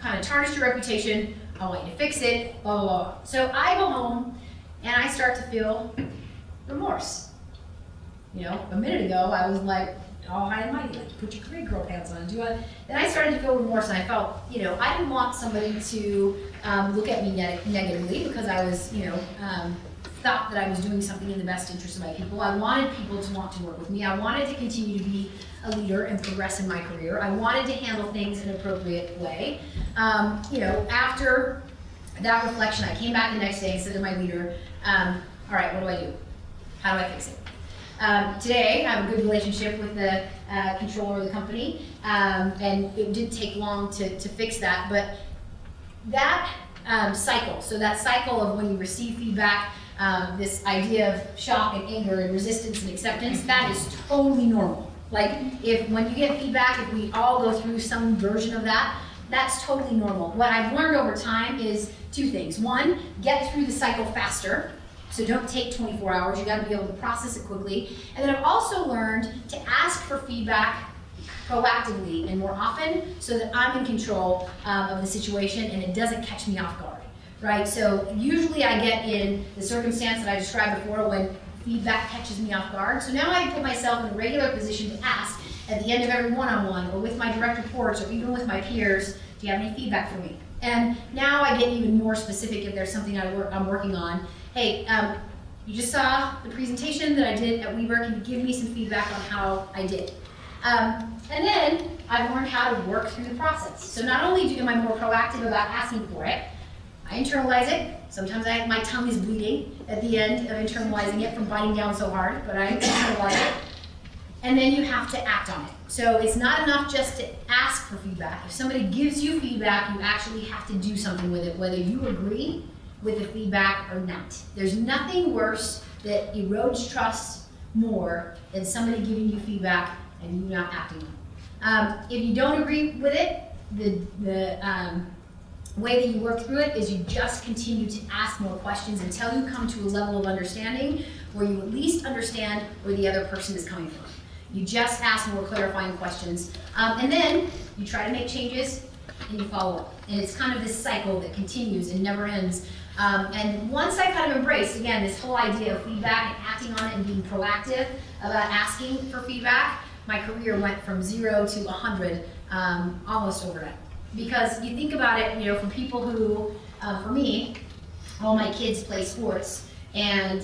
S2: kind of tarnished your reputation. I want you to fix it, blah, blah, blah." So I go home and I start to feel remorse. A minute ago, I was all high and mighty, put your big girl pants on, Then I started to feel remorse, and I felt, I didn't want somebody to look at me negatively because I was, thought that I was doing something in the best interest of my people. I wanted people to want to work with me. I wanted to continue to be a leader and progress in my career. I wanted to handle things in an appropriate way. After that reflection, I came back the next day and said to my leader, "All right, what do I do? How do I fix it?" Today, I have a good relationship with the controller of the company, and it didn't take long to fix that, but that cycle, so that cycle of when you receive feedback, this idea of shock and anger and resistance and acceptance, that is totally normal. When you get feedback, if we all go through some version of that, that's totally normal. What I've learned over time is two things. One, get through the cycle faster. So don't take 24 hours, you gotta be able to process it quickly. And then I've also learned to ask for feedback proactively and more often so that I'm in control of the situation and it doesn't catch me off guard, right? So usually I get in the circumstance that I described before when feedback catches me off guard. So now I put myself in a regular position to ask at the end of every one-on-one or with my direct reports or even with my peers, "Do you have any feedback for me?" And now I get even more specific if there's something I'm working on. "Hey, you just saw the presentation that I did at Weber. Can you give me some feedback on how I did?" And then I've learned how to work through the process. So not only am I more proactive about asking for it, I internalize it. Sometimes my tongue is bleeding at the end of internalizing it from biting down so hard, but I internalize it. And then you have to act on it. So it's not enough just to ask for feedback. If somebody gives you feedback, you actually have to do something with it, whether you agree with the feedback or not. There's nothing worse that erodes trust more than somebody giving you feedback and you not acting on it. If you don't agree with it, the way that you work through it is you just continue to ask more questions until you come to a level of understanding where you at least understand where the other person is coming from. You just ask more clarifying questions, and then you try to make changes and you follow up. And it's kind of this cycle that continues and never ends. And once I kind of embraced, again, this whole idea of feedback and acting on it and being proactive about asking for feedback, my career went from 0 to 100 almost overnight. Because you think about it, for people who, for me, all my kids play sports, and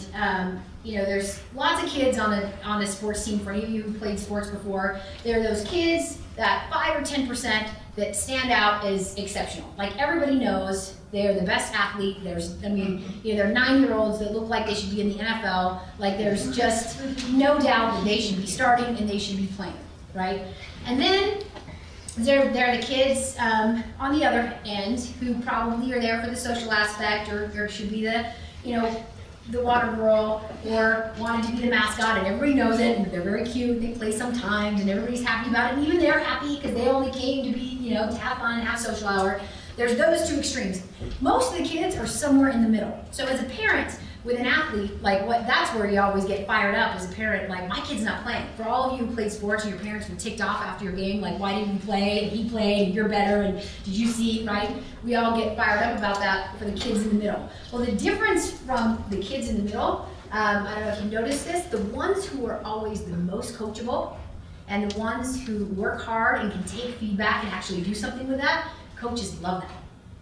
S2: there's lots of kids on a sports team. For any of you who played sports before, there are those kids that 5 or 10% that stand out as exceptional. Everybody knows they're the best athlete. They're 9-year-olds that look like they should be in the NFL. There's just no doubt that they should be starting and they should be playing, right? And then They're the kids on the other end who probably are there for the social aspect, or should be the, the water girl, or wanted to be the mascot, and everybody knows it, and they're very cute, they play sometimes, and everybody's happy about it, and even they're happy because they only came to be, to have fun and have social hour. There's those two extremes. Most of the kids are somewhere in the middle. So as a parent with an athlete, that's where you always get fired up as a parent, like, my kid's not playing. For all of you who played sports and your parents were ticked off after your game, like, why didn't you play, and he played, and you're better, and did you see, right? We all get fired up about that for the kids in the middle. Well, the difference from the kids in the middle, I don't know if you noticed this, the ones who are always the most coachable, and the ones who work hard and can take feedback and actually do something with that, coaches love that.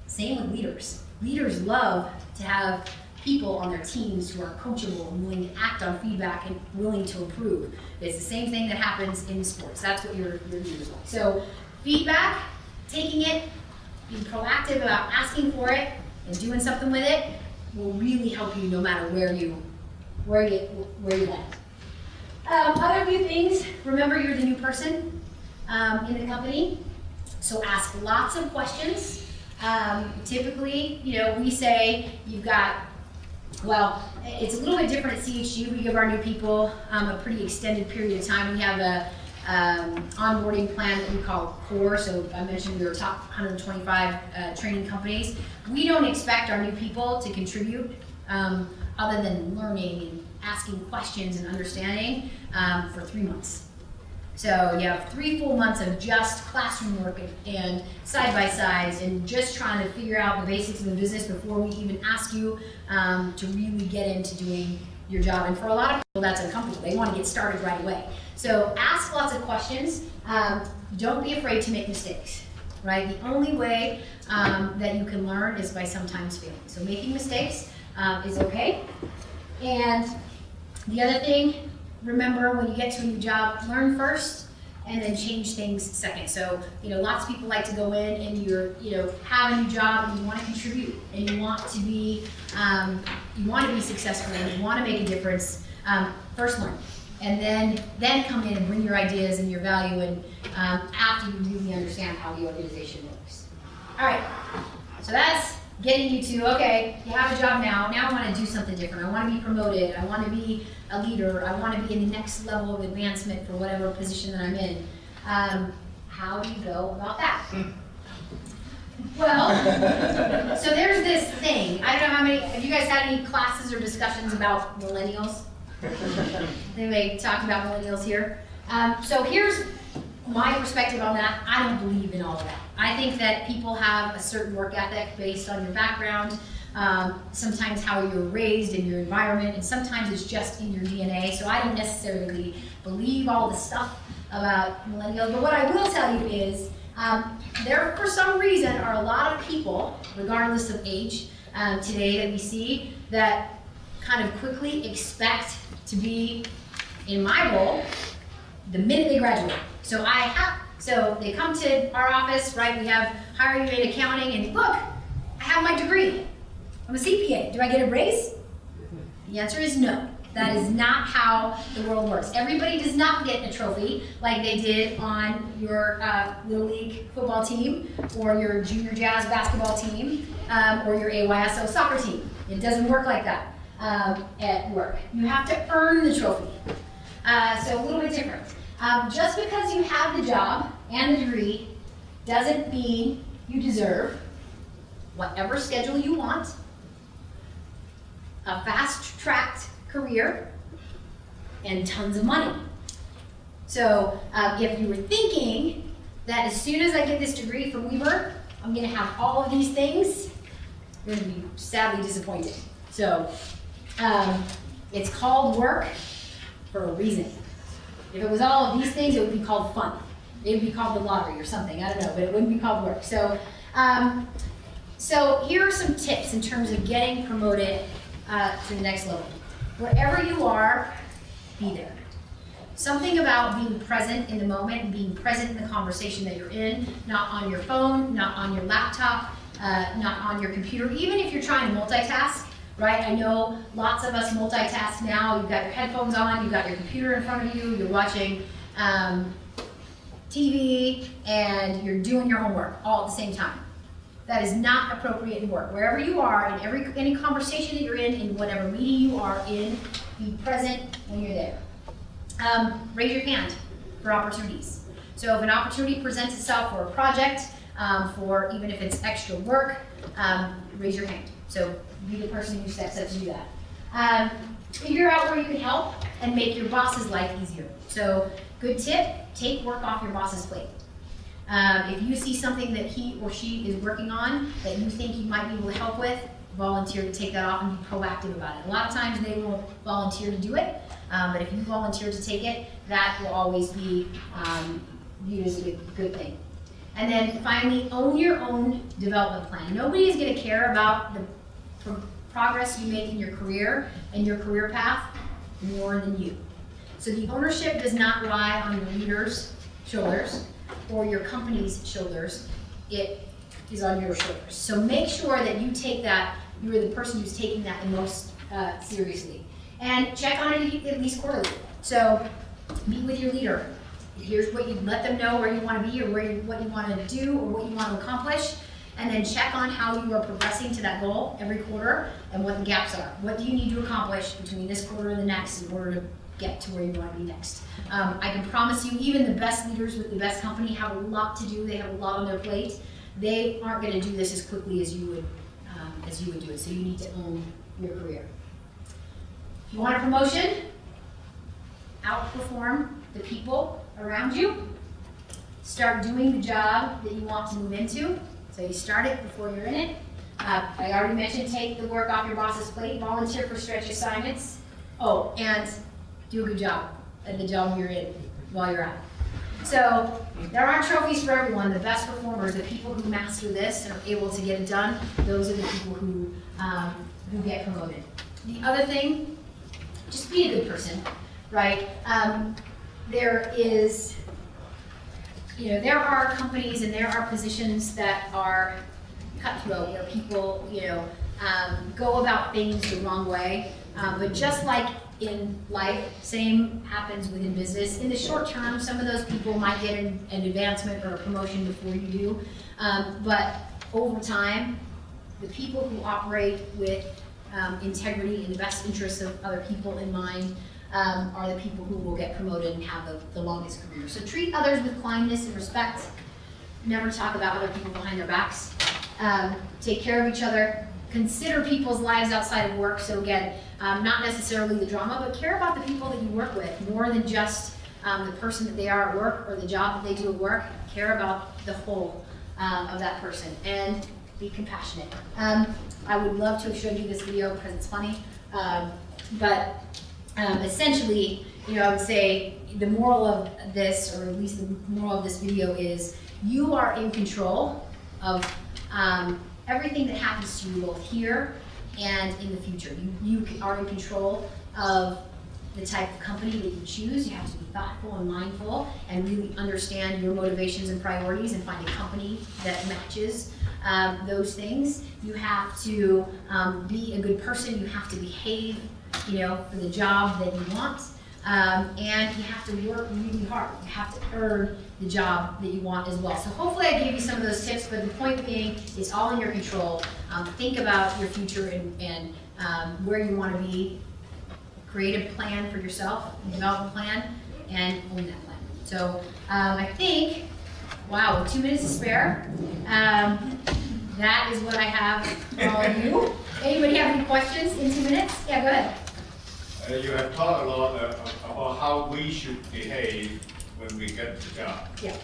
S2: Same with leaders. Leaders love to have people on their teams who are coachable and willing to act on feedback and willing to improve. It's the same thing that happens in sports. That's what your leaders like. So feedback, taking it, being proactive about asking for it and doing something with it will really help you no matter where you land. Other few things, remember you're the new person in the company, so ask lots of questions. Typically, we say you've got, well, it's a little bit different at CHG. We give our new people a pretty extended period of time. We have a onboarding plan that we call CORE. So I mentioned we were top 125 training companies. We don't expect our new people to contribute other than learning and asking questions and understanding for 3 months. So you have 3 full months of just classroom work and side-by-sides and just trying to figure out the basics of the business before we even ask you to really get into doing your job. And for a lot of people, that's uncomfortable. They want to get started right away. So ask lots of questions. Don't be afraid to make mistakes, right? The only way that you can learn is by sometimes failing. So making mistakes is okay. And the other thing, remember, when you get to a new job, learn first and then change things second. So, lots of people like to go in and have a new job and you want to contribute and you want to be successful and you want to make a difference. First learn, and then come in and bring your ideas and your value and after you really understand how the organization works. All right, so that's getting you to, okay, you have a job now I want to do something different. I want to be promoted. I want to be a leader. I want to be in the next level of advancement for whatever position that I'm in. How do you go about that? Well, so there's this thing. I don't know how many, have you guys had any classes or discussions about millennials? Anybody talked about millennials here? So here's my perspective on that. I don't believe in all of that. I think that people have a certain work ethic based on your background, sometimes how you're raised in your environment, and sometimes it's just in your DNA. So I don't necessarily believe all the stuff about millennials. But what I will tell you is there, for some reason, are a lot of people, regardless of age, today that we see that kind of quickly expect to be in my role the minute they graduate. So they come to our office, right? We have hire you in accounting, and look, I have my degree. I'm a CPA. Do I get a raise? The answer is no. That is not how the world works. Everybody does not get a trophy like they did on your Little League football team, or your Junior Jazz basketball team, or your AYSO soccer team. It doesn't work like that at work. You have to earn the trophy. So a little bit different. Just because you have the job and the degree doesn't mean you deserve whatever schedule you want, a fast-tracked career, and tons of money. So if you were thinking that as soon as I get this degree from Weaver, I'm going to have all of these things, you're going to be sadly disappointed. So it's called work for a reason. If it was all of these things, it would be called fun. It would be called the lottery or something, I don't know, but it wouldn't be called work. So, so here are some tips in terms of getting promoted to the next level. Wherever you are, be there. Something about being present in the moment and being present in the conversation that you're in, not on your phone, not on your laptop, not on your computer, even if you're trying to multitask. Right? I know lots of us multitask now. You've got your headphones on, you've got your computer in front of you, you're watching TV TV and you're doing your homework all at the same time. That is not appropriate in work. Wherever you are, in any conversation that you're in whatever meeting you are in, be present when you're there. Raise your hand for opportunities. So if an opportunity presents itself for a project, for even if it's extra work, raise your hand. So be the person who steps up to do that. Figure out where you can help and make your boss's life easier. So good tip, take work off your boss's plate. If you see something that he or she is working on that you think you might be able to help with, volunteer to take that off and be proactive about it. A lot of times they will volunteer to do it, but if you volunteer to take it, that will always be viewed as a good thing. And then finally, own your own development plan. Nobody is going to care about the progress you make in your career and your career path more than you. So the ownership does not lie on your leader's shoulders or your company's shoulders. It is on your shoulders. So make sure that you take that, you are the person who's taking that the most seriously. And check on it at least quarterly. So meet with your leader. Here's what you let them know where you want to be or what you want to do or what you want to accomplish. And then check on how you are progressing to that goal every quarter and what the gaps are. What do you need to accomplish between this quarter and the next in order to get to where you want to be next? I can promise you, even the best leaders with the best company have a lot to do. They have a lot on their plate. They aren't going to do this as quickly as you would do it. So you need to own your career. If you want a promotion, outperform the people around you. Start doing the job that you want to move into. So you start it before you're in it. I already mentioned take the work off your boss's plate, volunteer for stretch assignments. Oh, and do a good job at the job you're in while you're at. So there aren't trophies for everyone. The best performers, the people who master this and are able to get it done, those are the people who get promoted. The other thing, just be a good person, right? There are companies and there are positions that are cutthroat, where people, go about things the wrong way. But just like in life, same happens within business. In the short term, some of those people might get an advancement or a promotion before you do. But over time, the people who operate with integrity and the best interests of other people in mind are the people who will get promoted and have the longest career. So treat others with kindness and respect. Never talk about other people behind their backs. Take care of each other. Consider people's lives outside of work. So again, not necessarily the drama, but care about the people that you work with more than just the person that they are at work or the job that they do at work. Care about the whole of that person and be compassionate. I would love to have showed you this video because it's funny, but essentially, I would say the moral of this, or at least the moral of this video is you are in control of everything that happens to you both here and in the future. You are in control of the type of company that you choose. You have to be thoughtful and mindful and really understand your motivations and priorities and find a company that matches those things. You have to be a good person. You have to behave, for the job that you want. And you have to work really hard. You have to earn the job that you want as well. So hopefully I gave you some of those tips, but the point being, it's all in your control. Think about your future and where you want to be. Create a plan for yourself, develop a plan, and own that plan. So I think, wow, with 2 minutes to spare, that is what I have for all of you. Anybody have any questions in 2 minutes? Yeah, go ahead.
S3: You have talked a lot about how we should behave when we get the job.
S2: Yeah.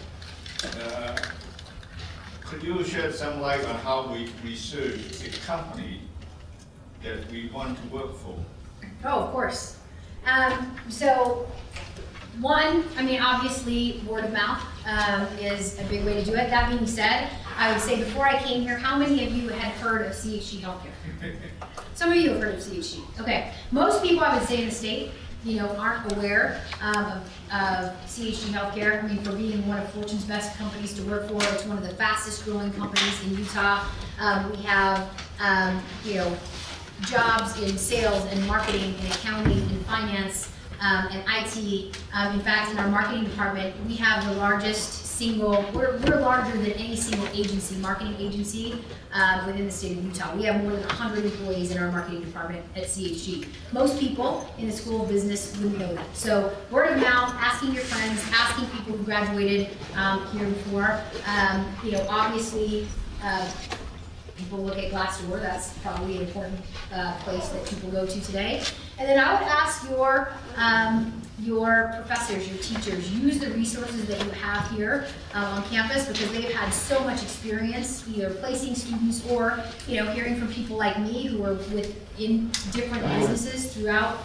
S3: Could you shed some light on how we research the company that we want to work for?
S2: Oh, of course. So, one, obviously word of mouth is a big way to do it. That being said, I would say before I came here, how many of you had heard of CHG Healthcare? Some of you have heard of CHG. Okay. Most people, I would say, in the state, aren't aware of CHG Healthcare. For being one of Fortune's best companies to work for, it's one of the fastest growing companies in Utah. We have, jobs in sales and marketing and accounting and finance and IT. In fact, in our marketing department, we have the largest single, we're larger than any single agency, marketing agency, within the state of Utah. We have more than 100 employees in our marketing department at CHG. Most people in the School of Business wouldn't know that. So word of mouth, asking your friends, asking people who graduated here before. Obviously, people look at Glassdoor, that's probably an important place that people go to today. And then I would ask your professors, your teachers, use the resources that you have here on campus, because they've had so much experience either placing students or hearing from people like me who are in different businesses throughout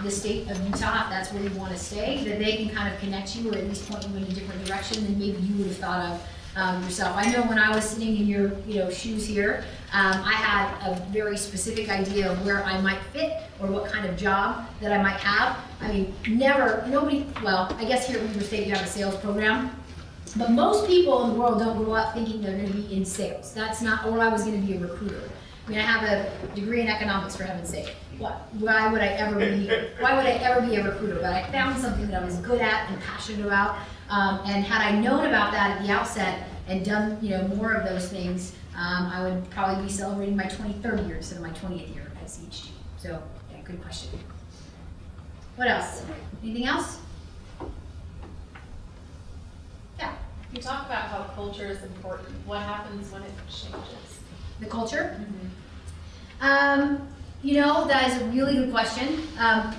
S2: the state of Utah. If that's where you want to stay, that they can kind of connect you or at least point you in a different direction than maybe you would have thought of yourself. I know when I was sitting in your shoes here, I had a very specific idea of where I might fit or what kind of job that I might have. I mean, I guess here at Weber State you have a sales program, but most people in the world don't grow up thinking they're going to be in sales. That's not, or I was going to be a recruiter. I mean, I have a degree in economics, for heaven's sake. Why would I ever be a recruiter? But I found something that I was good at and passionate about. And had I known about that at the outset and done more of those things, I would probably be celebrating my 23rd year instead of my 20th year at CHG. So, yeah, good question. What else? Anything else? Yeah.
S4: You talk about how culture is important. What happens when it changes?
S2: The culture? That is a really good question.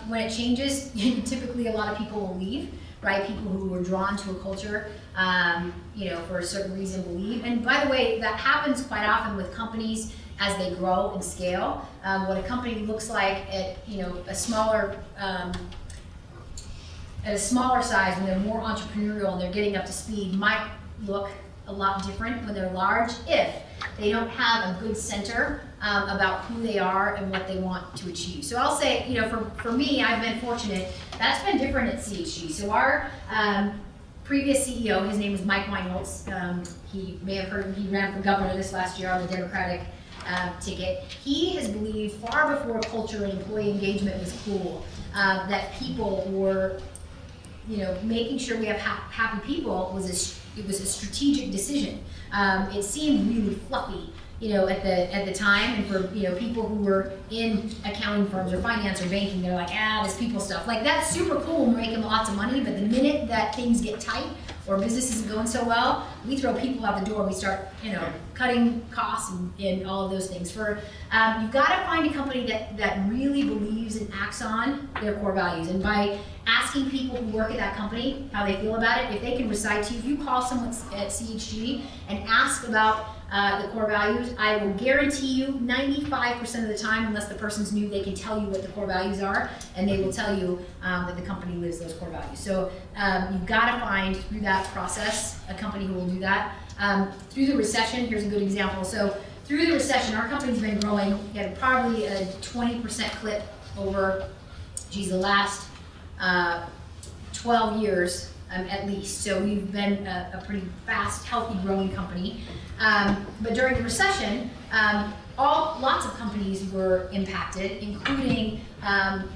S2: When it changes, typically a lot of people will leave, right? People who are drawn to a culture, for a certain reason will leave. And by the way, that happens quite often with companies as they grow and scale. What a company looks like at, a smaller size, when they're more entrepreneurial and they're getting up to speed, might look a lot different when they're large if they don't have a good center about who they are and what they want to achieve. So I'll say, for me, I've been fortunate. That's been different at CHG. So our previous CEO, his name was Mike Weinholz. He may have heard he ran for governor this last year on the Democratic ticket. He has believed far before culture and employee engagement was cool that people were, making sure we have happy people was a strategic decision. It seemed really fluffy, at the time, and for people who were in accounting firms or finance or banking, they're like, this people stuff. Like, that's super cool, we're making lots of money, but the minute that things get tight or business isn't going so well, we throw people out the door. We start, cutting costs and all of those things. You've got to find a company that really believes and acts on their core values, and by asking people who work at that company how they feel about it, if they can recite to you, if you call someone at CHG and ask about the core values, I will guarantee you 95% of the time, unless the person's new, they can tell you what the core values are, and they will tell you that the company lives those core values. So you've got to find, through that process, a company who will do that. Through the recession, here's a good example. So through the recession, our company's been growing at probably a 20% clip over, the last 12 years at least. So we've been a pretty fast, healthy, growing company. But during the recession, lots of companies were impacted, including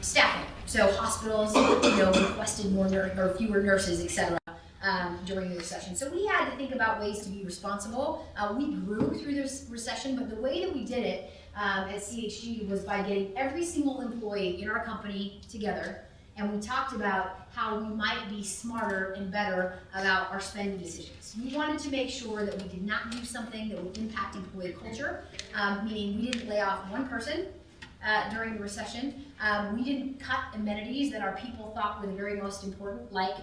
S2: staffing. So hospitals, requested more or fewer nurses, etc. During the recession. So we had to think about ways to be responsible. We grew through this recession, but the way that we did it at CHG was by getting every single employee in our company together, and we talked about how we might be smarter and better about our spending decisions. We wanted to make sure that we did not do something that would impact employee culture, meaning we didn't lay off one person during the recession. We didn't cut amenities that our people thought were the very most important, like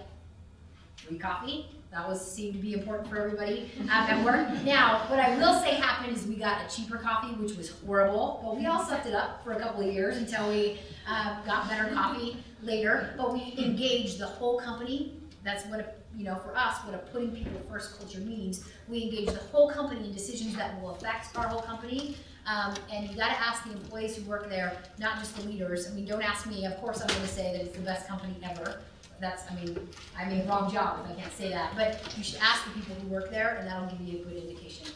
S2: free coffee. That seemed to be important for everybody at work. Now, what I will say happened is we got a cheaper coffee, which was horrible, but we all sucked it up for a couple of years until we got better coffee later. But we engaged the whole company. That's what, for us, what a putting people first culture means. We engage the whole company in decisions that will affect our whole company. And you got to ask the employees who work there, not just the leaders. I mean, don't ask me. Of course, I'm going to say that it's the best company ever. I made a wrong job if I can't say that. But you should ask the people who work there, and that'll give you a good indication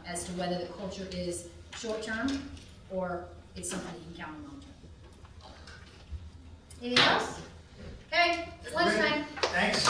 S2: as to whether the culture is short-term or it's something you can count on long-term. Anything else? Okay, it's lunchtime.
S1: Thanks.